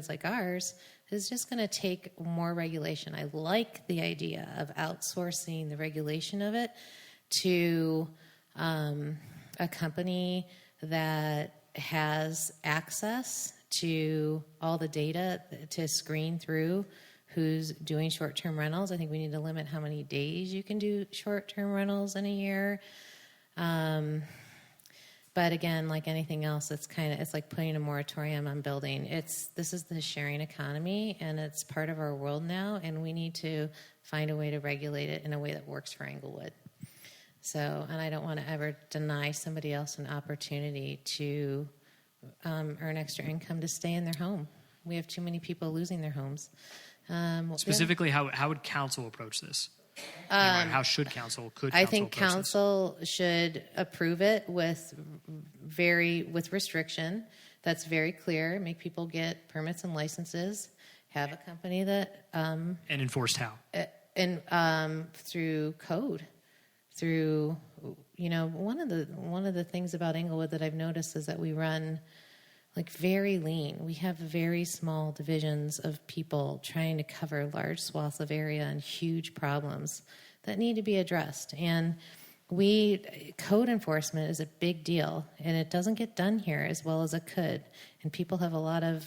like ours is just going to take more regulation. I like the idea of outsourcing the regulation of it to a company that has access to all the data to screen through who's doing short-term rentals. I think we need to limit how many days you can do short-term rentals in a year. But again, like anything else, it's like putting a moratorium on building. This is the sharing economy, and it's part of our world now, and we need to find a way to regulate it in a way that works for Englewood. So, and I don't want to ever deny somebody else an opportunity to earn extra income to stay in their home. We have too many people losing their homes. Specifically, how would council approach this? How should council? I think council should approve it with restriction. That's very clear. Make people get permits and licenses. Have a company that and enforced how? Through code. Through one of the things about Englewood that I've noticed is that we run like very lean. We have very small divisions of people trying to cover large swaths of area and huge problems that need to be addressed. And code enforcement is a big deal, and it doesn't get done here as well as it could. And people have a lot of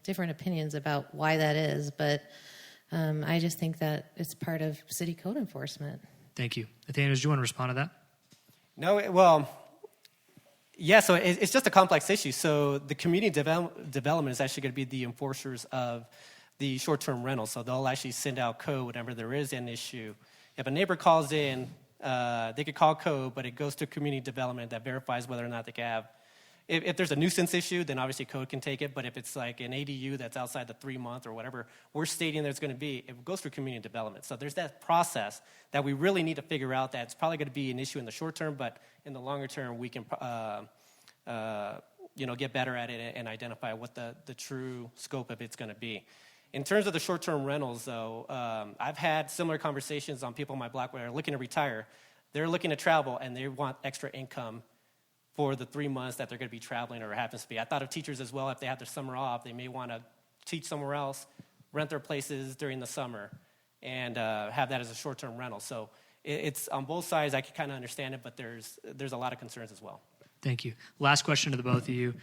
different opinions about why that is, but I just think that it's part of city code enforcement. Thank you. Nathaniel, do you want to respond to that? No, well, yeah, so it's just a complex issue. So the community development is actually going to be the enforcers of the short-term rentals. So they'll actually send out code whenever there is an issue. If a neighbor calls in, they could call code, but it goes to community development that verifies whether or not they can have. If there's a nuisance issue, then obviously code can take it. But if it's like an ADU that's outside the 3-month or whatever we're stating there's going to be, it goes through community development. So there's that process that we really need to figure out. That's probably going to be an issue in the short term, but in the longer term, we can get better at it and identify what the true scope of it's going to be. In terms of the short-term rentals, though, I've had similar conversations on people on my block where they're looking to retire. They're looking to travel, and they want extra income for the 3 months that they're going to be traveling or it happens to be. I thought of teachers as well. If they have their summer off, they may want to teach somewhere else, rent their places during the summer, and have that as a short-term rental. So it's on both sides. I can kind of understand it, but there's a lot of concerns as well. Thank you. Last question to the both of you.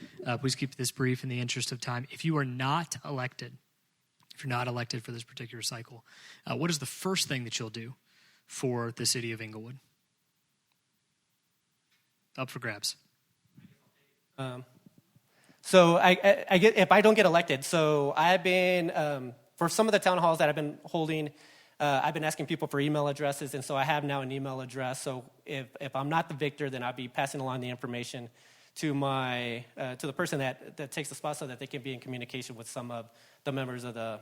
Please keep this brief in the interest of time. If you are not elected, for this particular cycle, what is the first thing that you'll do for the city of Englewood? Up for grabs. So I get if I don't get elected. So I've been for some of the town halls that I've been holding. I've been asking people for email addresses, and so I have now an email address. So if I'm not the victor, then I'll be passing along the information to to the person that takes the spot, so that they can be in communication with some of the members of the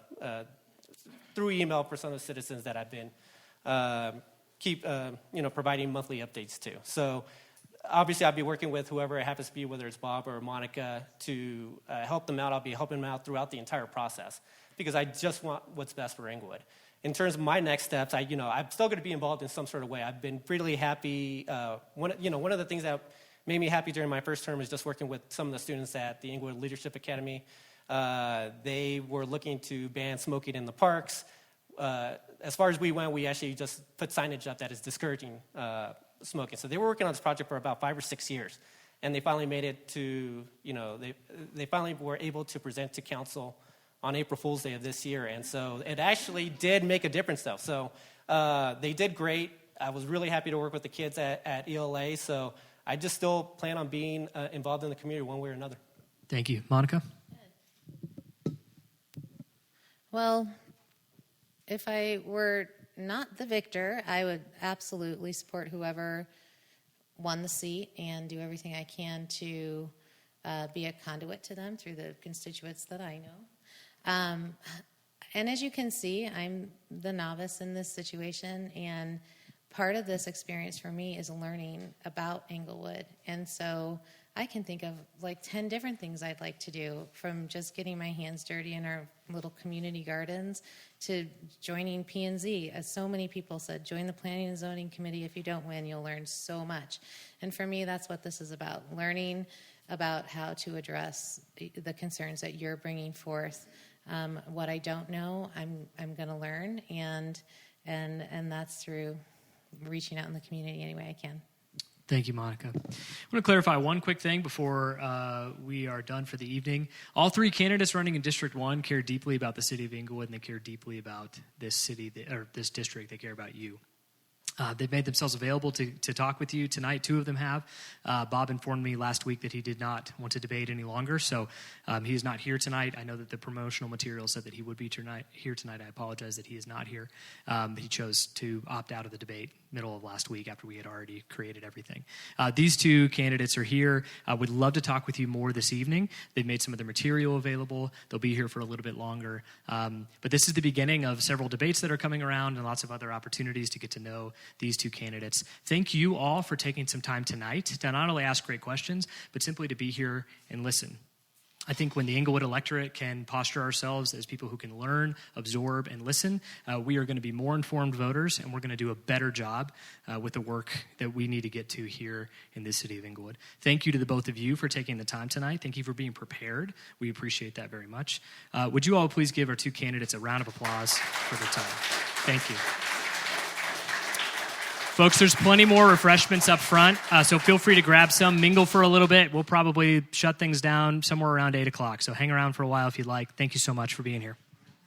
through email for some of the citizens that I've been providing monthly updates to. So obviously, I'll be working with whoever it happens to be, whether it's Bob or Monica, to help them out. I'll be helping them out throughout the entire process because I just want what's best for Englewood. In terms of my next steps, I'm still going to be involved in some sort of way. I've been really happy. One of the things that made me happy during my first term is just working with some of the students at the Englewood Leadership Academy. They were looking to ban smoking in the parks. As far as we went, we actually just put signage up that is discouraging smoking. So they were working on this project for about 5 or 6 years, and they finally made it to, they finally were able to present to council on April Fool's Day of this year. And so it actually did make a difference, though. So they did great. I was really happy to work with the kids at ELA. So I just still plan on being involved in the community one way or another. Thank you. Monica? Well, if I were not the victor, I would absolutely support whoever won the seat and do everything I can to be a conduit to them through the constituents that I know. And as you can see, I'm the novice in this situation, and part of this experience for me is learning about Englewood. And so I can think of like 10 different things I'd like to do, from just getting my hands dirty in our little community gardens to joining P&Z. As so many people said, join the Planning and Zoning Committee. If you don't win, you'll learn so much. And for me, that's what this is about, learning about how to address the concerns that you're bringing forth. What I don't know, I'm going to learn, and that's through reaching out in the community any way I can. Thank you, Monica. I want to clarify one quick thing before we are done for the evening. All three candidates running in District 1 care deeply about the city of Englewood, and they care deeply about this city, or this district. They care about you. They've made themselves available to talk with you tonight. 2 of them have. Bob informed me last week that he did not want to debate any longer, so he is not here tonight. I know that the promotional material said that he would be here tonight. I apologize that he is not here. He chose to opt out of the debate middle of last week after we had already created everything. These 2 candidates are here. I would love to talk with you more this evening. They've made some of the material available. They'll be here for a little bit longer. But this is the beginning of several debates that are coming around and lots of other opportunities to get to know these 2 candidates. Thank you all for taking some time tonight to not only ask great questions, but simply to be here and listen. I think when the Englewood electorate can posture ourselves as people who can learn, absorb, and listen, we are going to be more informed voters, and we're going to do a better job with the work that we need to get to here in the city of Englewood. Thank you to the both of you for taking the time tonight. Thank you for being prepared. We appreciate that very much. Would you all please give our 2 candidates a round of applause for their time? Thank you. Folks, there's plenty more refreshments up front, so feel free to grab some, mingle for a little bit. We'll probably shut things down somewhere around 8 o'clock, so hang around for a while if you'd like. Thank you so much for being here.